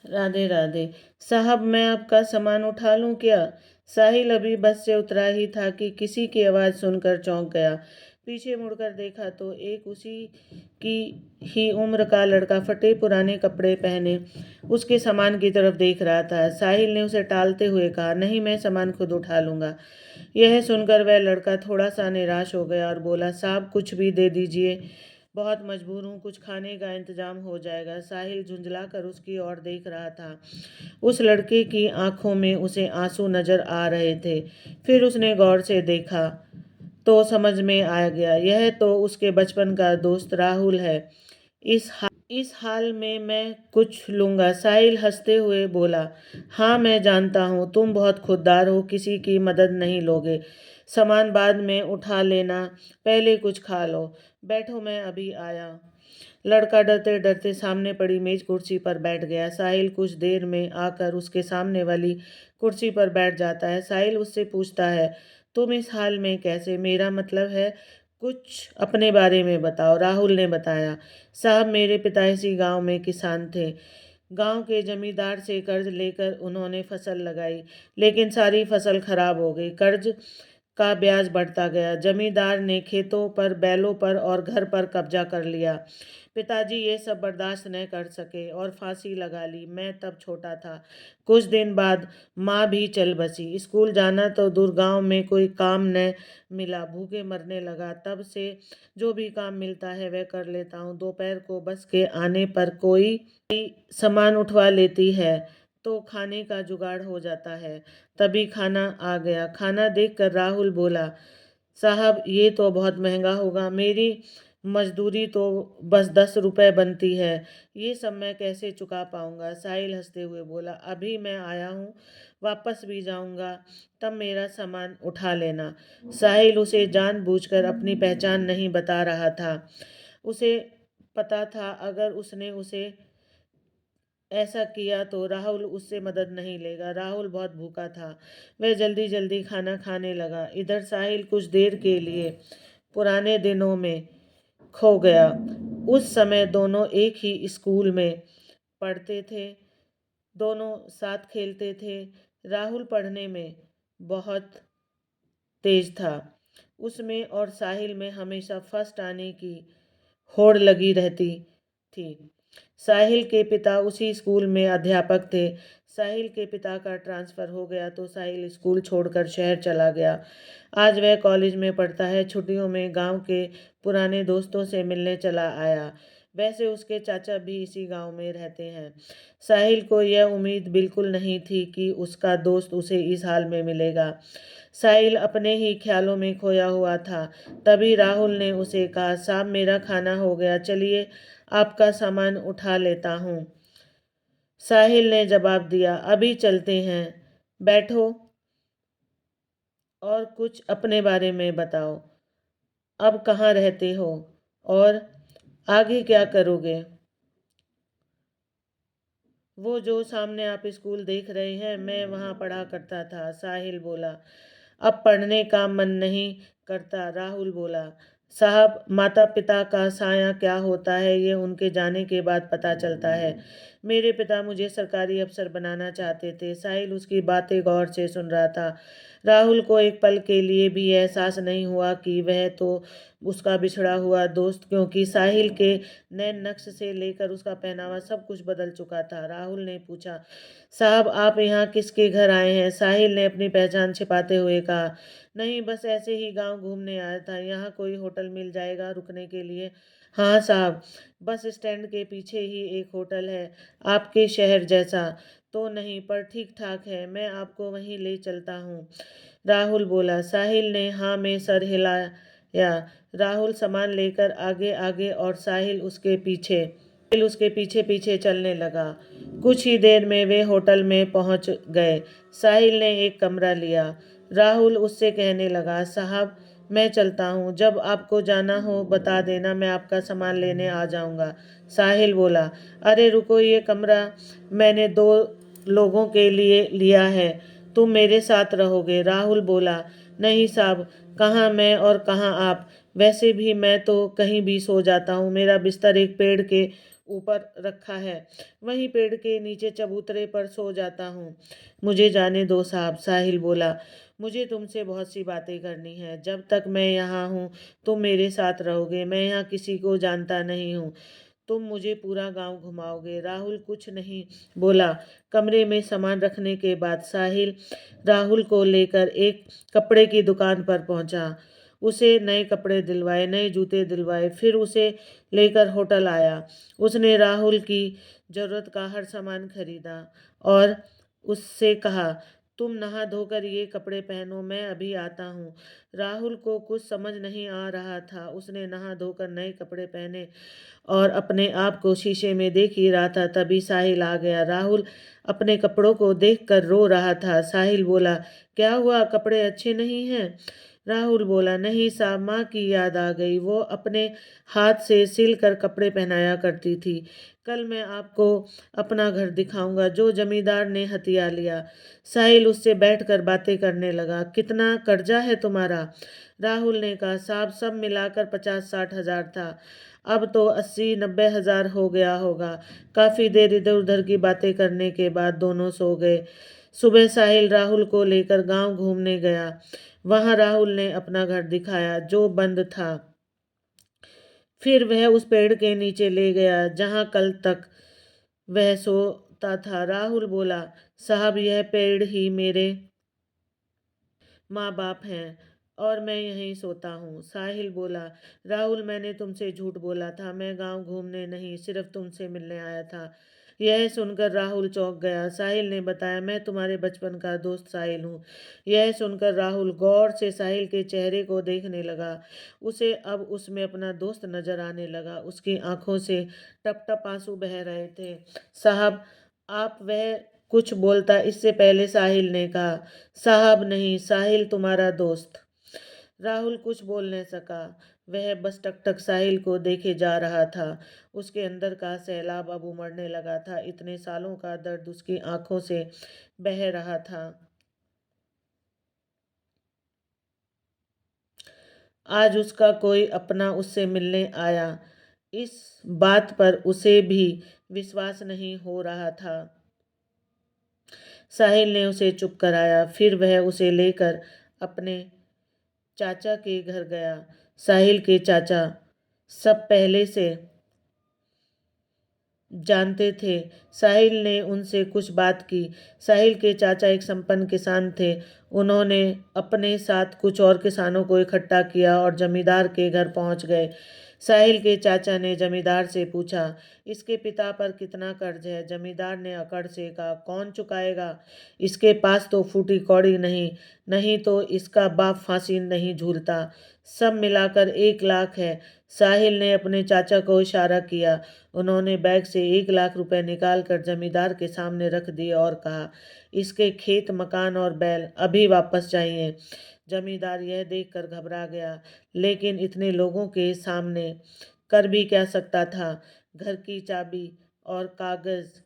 राधे राधे। साहब, मैं आपका सामान उठा लूं क्या? साहिल अभी बस से उतरा ही था कि किसी की आवाज़ सुनकर चौंक गया। पीछे मुड़कर देखा तो एक उसी की ही उम्र का लड़का फटे पुराने कपड़े पहने उसके सामान की तरफ देख रहा था। साहिल ने उसे टालते हुए कहा, नहीं, मैं सामान खुद उठा लूंगा। यह सुनकर वह लड़का थोड़ा सा निराश हो गया और बोला, साहब कुछ भी दे दीजिए, बहुत मजबूर हूँ, कुछ खाने का इंतजाम हो जाएगा। साहिल झुंझलाकर उसकी ओर देख रहा था। उस लड़के की आंखों में उसे आंसू नजर आ रहे थे। फिर उसने गौर से देखा तो समझ में आ गया, यह तो उसके बचपन का दोस्त राहुल है। इस हाल में मैं कुछ लूँगा। साहिल हंसते हुए बोला, हाँ मैं जानता हूँ तुम बहुत खुददार हो, किसी की मदद नहीं लोगे। सामान बाद में उठा लेना, पहले कुछ खा लो। बैठो, मैं अभी आया। लड़का डरते डरते सामने पड़ी मेज कुर्सी पर बैठ गया। साहिल कुछ देर में आकर उसके सामने वाली कुर्सी पर बैठ जाता है। साहिल उससे पूछता है, तुम इस हाल में कैसे? मेरा मतलब है, कुछ अपने बारे में बताओ। राहुल ने बताया, साहब मेरे पिता इसी गांव में किसान थे। गांव के जमींदार से कर्ज लेकर उन्होंने फसल लगाई, लेकिन सारी फसल खराब हो गई। कर्ज का ब्याज बढ़ता गया। जमींदार ने खेतों पर, बैलों पर और घर पर कब्जा कर लिया। पिताजी ये सब बर्दाश्त न कर सके और फांसी लगा ली। मैं तब छोटा था। कुछ दिन बाद माँ भी चल बसी। स्कूल जाना तो दूर, गांव में कोई काम न मिला, भूखे मरने लगा। तब से जो भी काम मिलता है वह कर लेता हूँ। दोपहर को बस के आने पर कोई सामान उठवा लेती है तो खाने का जुगाड़ हो जाता है। तभी खाना आ गया। खाना देखकर राहुल बोला, साहब ये तो बहुत महंगा होगा, मेरी मजदूरी तो बस 10 रुपए बनती है, ये सब मैं कैसे चुका पाऊंगा? साहिल हंसते हुए बोला, अभी मैं आया हूँ, वापस भी जाऊंगा, तब मेरा सामान उठा लेना। साहिल उसे जानबूझकर अपनी पहचान नहीं बता रहा था। उसे पता था अगर उसने उसे ऐसा किया तो राहुल उससे मदद नहीं लेगा। राहुल बहुत भूखा था। वह जल्दी जल्दी खाना खाने लगा। इधर साहिल कुछ देर के लिए पुराने दिनों में खो गया। उस समय दोनों एक ही स्कूल में पढ़ते थे, दोनों साथ खेलते थे। राहुल पढ़ने में बहुत तेज था। उसमें और साहिल में हमेशा फर्स्ट आने की होड़ लगी रहती थी। साहिल के पिता उसी स्कूल में अध्यापक थे। साहिल के पिता का ट्रांसफ़र हो गया तो साहिल स्कूल छोड़कर शहर चला गया। आज वह कॉलेज में पढ़ता है। छुट्टियों में गांव के पुराने दोस्तों से मिलने चला आया। वैसे उसके चाचा भी इसी गांव में रहते हैं। साहिल को यह उम्मीद बिल्कुल नहीं थी कि उसका दोस्त उसे इस हाल में मिलेगा। साहिल अपने ही ख्यालों में खोया हुआ था। तभी राहुल ने उसे कहा, साहब मेरा खाना हो गया, चलिए आपका सामान उठा लेता हूँ। साहिल ने जवाब दिया, अभी चलते हैं, बैठो और कुछ अपने बारे में बताओ। अब कहाँ रहते हो और आगे क्या करोगे? वो जो सामने आप स्कूल देख रहे हैं, मैं वहाँ पढ़ा करता था। साहिल बोला। अब पढ़ने का मन नहीं करता? राहुल बोला। साहब माता पिता का साया क्या होता है ये उनके जाने के बाद पता चलता है। मेरे पिता मुझे सरकारी अफसर बनाना चाहते थे। साहिल उसकी बातें गौर से सुन रहा था। राहुल को एक पल के लिए भी एहसास नहीं हुआ कि वह तो उसका बिछड़ा हुआ दोस्त, क्योंकि साहिल के नैन नक्श से लेकर उसका पहनावा सब कुछ बदल चुका था। राहुल ने पूछा, साहब आप यहाँ किसके घर आए हैं? साहिल ने अपनी पहचान छिपाते हुए कहा, नहीं बस ऐसे ही गांव घूमने आया था। यहाँ कोई होटल मिल जाएगा रुकने के लिए? हाँ साहब, बस स्टैंड के पीछे ही एक होटल है, आपके शहर जैसा तो नहीं पर ठीक ठाक है, मैं आपको वहीं ले चलता हूँ। राहुल बोला। साहिल ने हाँ में सर हिलाया। राहुल सामान लेकर आगे आगे और साहिल उसके पीछे पीछे चलने लगा। कुछ ही देर में वे होटल में पहुंच गए। साहिल ने एक कमरा लिया। राहुल उससे कहने लगा, साहब मैं चलता हूँ, जब आपको जाना हो बता देना, मैं आपका सामान लेने आ जाऊँगा। साहिल बोला, अरे रुको, ये कमरा मैंने 2 लोगों के लिए लिया है, तुम मेरे साथ रहोगे? राहुल बोला, नहीं साहब, कहाँ मैं और कहाँ आप। वैसे भी मैं तो कहीं भी सो जाता हूँ। मेरा बिस्तर एक पेड़ के ऊपर रखा है, वहीं पेड़ के नीचे चबूतरे पर सो जाता हूँ। मुझे जाने दो साहब, साहिल बोला। मुझे तुमसे बहुत सी बातें करनी है। जब तक मैं यहाँ हूँ तुम मेरे साथ रहोगे। मैं यहाँ किसी को जानता नहीं हूँ। तुम मुझे पूरा गांव घुमाओगे। राहुल कुछ नहीं बोला। कमरे में सामान रखने के बाद साहिल राहुल को लेकर एक कपड़े की दुकान पर पहुंचा। उसे नए कपड़े दिलवाए, नए जूते दिलवाए, फिर उसे लेकर होटल आया। उसने राहुल की जरूरत का हर सामान खरीदा और उससे कहा, तुम नहा धोकर ये कपड़े पहनो, मैं अभी आता हूँ। राहुल को कुछ समझ नहीं आ रहा था। उसने नहा धोकर नए कपड़े पहने और अपने आप को शीशे में देख ही रहा था। तभी साहिल आ गया। राहुल अपने कपड़ों को देखकर रो रहा था। साहिल बोला, क्या हुआ, कपड़े अच्छे नहीं हैं? राहुल बोला, नहीं साहब, माँ की याद आ गई। वो अपने हाथ से सिल कर कपड़े पहनाया करती थी। कल मैं आपको अपना घर दिखाऊंगा जो जमींदार ने हथिया लिया। साहिल उससे बैठकर बातें करने लगा। कितना कर्जा है तुम्हारा? राहुल ने कहा, साहब सब मिलाकर 50-60 हजार था। अब तो 80-90 हजार हो गया होगा। काफी देर इधर उधर की बातें करने के बाद दोनों सो गए। सुबह साहिल राहुल को लेकर गांव घूमने गया। वहां राहुल ने अपना घर दिखाया जो बंद था। फिर वह उस पेड़ के नीचे ले गया जहां कल तक वह सोता था। राहुल बोला, साहब यह पेड़ ही मेरे माँ बाप हैं और मैं यहीं सोता हूँ। साहिल बोला, राहुल मैंने तुमसे झूठ बोला था। मैं गांव घूमने नहीं, सिर्फ तुमसे मिलने आया था। यह सुनकर राहुल चौंक गया। साहिल ने बताया, मैं तुम्हारे बचपन का दोस्त साहिल हूँ। यह सुनकर राहुल गौर से साहिल के चेहरे को देखने लगा। उसे अब उसमें अपना दोस्त नजर आने लगा। उसकी आंखों से टप टप आंसू बह रहे थे। साहब आप, वह कुछ बोलता इससे पहले साहिल ने कहा, साहब नहीं, साहिल तुम्हारा दोस्त। राहुल कुछ बोल नहीं सका। वह बस टक टक साहिल को देखे जा रहा था। उसके अंदर का सैलाब अब उमड़ने लगा था। इतने सालों का दर्द उसकी आंखों से बह रहा था। आज उसका कोई अपना उससे मिलने आया। इस बात पर उसे भी विश्वास नहीं हो रहा था। साहिल ने उसे चुप कराया। फिर वह उसे लेकर अपने चाचा के घर गया। साहिल के चाचा सब पहले से जानते थे। साहिल ने उनसे कुछ बात की। साहिल के चाचा एक संपन्न किसान थे। उन्होंने अपने साथ कुछ और किसानों को इकट्ठा किया और जमींदार के घर पहुंच गए। साहिल के चाचा ने जमींदार से पूछा, इसके पिता पर कितना कर्ज है? जमींदार ने अकड़ से कहा, कौन चुकाएगा? इसके पास तो फूटी कौड़ी नहीं, नहीं तो इसका बाप फांसी नहीं झूलता। सब मिलाकर 1 लाख है। साहिल ने अपने चाचा को इशारा किया। उन्होंने बैग से 1 लाख रुपए निकाल कर जमींदार के सामने रख दिए और कहा, इसके खेत, मकान और बैल अभी वापस चाहिए। जमींदार यह देखकर घबरा गया, लेकिन इतने लोगों के सामने कर भी क्या सकता था। घर की चाबी और कागज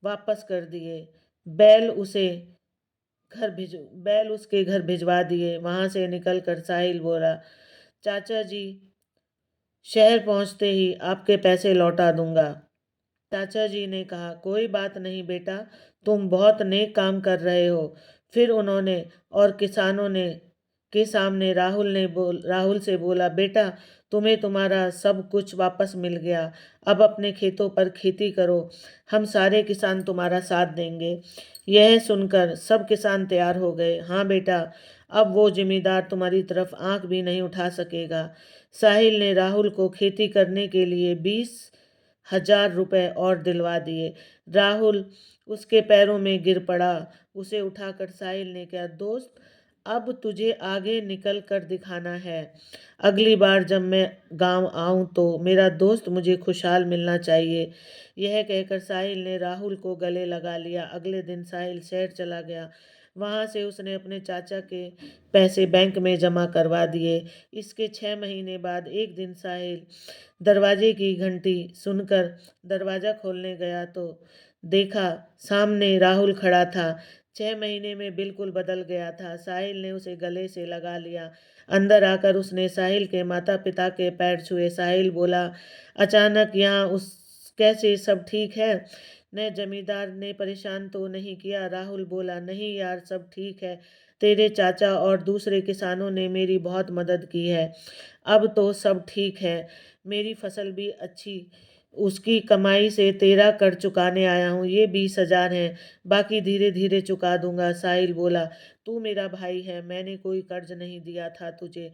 वापस कर दिए। बैल उसे बैल उसके घर भिजवा दिए। वहां से निकलकर साहिल बोला, चाचा जी, शहर पहुंचते ही आपके पैसे लौटा दूंगा। चाचा जी ने कहा, कोई बात नहीं बेटा, तुम बहुत नेक काम कर रहे हो। फिर उन्होंने और किसानों ने के सामने राहुल से बोला, बेटा, तुम्हें तुम्हारा सब कुछ वापस मिल गया। अब अपने खेतों पर खेती करो। हम सारे किसान तुम्हारा साथ देंगे। यह सुनकर सब किसान तैयार हो गए। हाँ बेटा, अब वो जिम्मेदार तुम्हारी तरफ आंख भी नहीं उठा सकेगा। साहिल ने राहुल को खेती करने के लिए 20,000 रुपए और दिलवा दिए। राहुल उसके पैरों में गिर पड़ा। उसे उठाकर साहिल ने कहा, दोस्त, अब तुझे आगे निकल कर दिखाना है। अगली बार जब मैं गांव आऊं तो मेरा दोस्त मुझे खुशहाल मिलना चाहिए। यह कहकर साहिल ने राहुल को गले लगा लिया। अगले दिन साहिल शहर चला गया। वहां से उसने अपने चाचा के पैसे बैंक में जमा करवा दिए। इसके 6 महीने बाद एक दिन साहिल दरवाजे की घंटी सुनकर दरवाजा खोलने गया तो देखा सामने राहुल खड़ा था। 6 महीने में बिल्कुल बदल गया था। साहिल ने उसे गले से लगा लिया। अंदर आकर उसने साहिल के माता पिता के पैर छुए। साहिल बोला, अचानक यहाँ उस कैसे, सब ठीक है? न जमींदार ने परेशान तो नहीं किया? राहुल बोला, नहीं यार, सब ठीक है। तेरे चाचा और दूसरे किसानों ने मेरी बहुत मदद की है। अब तो सब ठीक है। मेरी फसल भी अच्छी, उसकी कमाई से तेरा कर्ज चुकाने आया हूँ। ये 20,000 हैं, बाकी धीरे धीरे चुका दूंगा। साहिल बोला, तू मेरा भाई है, मैंने कोई कर्ज नहीं दिया था तुझे।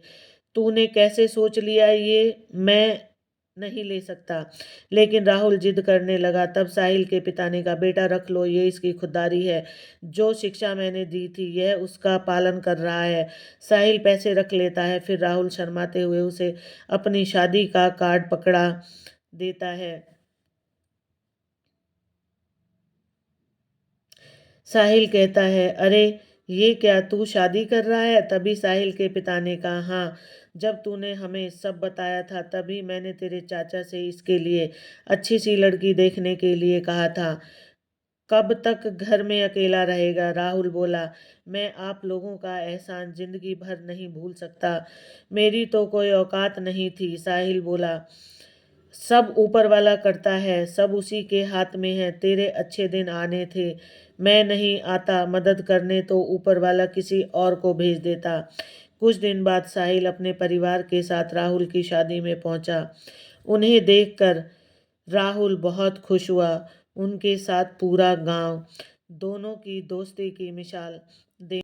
तूने कैसे सोच लिया ये मैं नहीं ले सकता? लेकिन राहुल जिद करने लगा। तब साहिल के पिता ने कहा, बेटा रख लो, ये इसकी खुददारी है। जो शिक्षा मैंने दी थी यह उसका पालन कर रहा है। साहिल पैसे रख लेता है। फिर राहुल शर्माते हुए उसे अपनी शादी का कार्ड पकड़ा देता है। साहिल कहता है, अरे ये क्या, तू शादी कर रहा है? तभी साहिल के पिता ने कहा, हाँ, जब तूने हमें सब बताया था तभी मैंने तेरे चाचा से इसके लिए अच्छी सी लड़की देखने के लिए कहा था। कब तक घर में अकेला रहेगा? राहुल बोला, मैं आप लोगों का एहसान जिंदगी भर नहीं भूल सकता। मेरी तो कोई औकात नहीं थी। साहिल बोला, सब ऊपर वाला करता है, सब उसी के हाथ में है। तेरे अच्छे दिन आने थे, मैं नहीं आता मदद करने तो ऊपर वाला किसी और को भेज देता। कुछ दिन बाद साहिल अपने परिवार के साथ राहुल की शादी में पहुंचा। उन्हें देखकर राहुल बहुत खुश हुआ। उनके साथ पूरा गांव दोनों की दोस्ती की मिसाल दे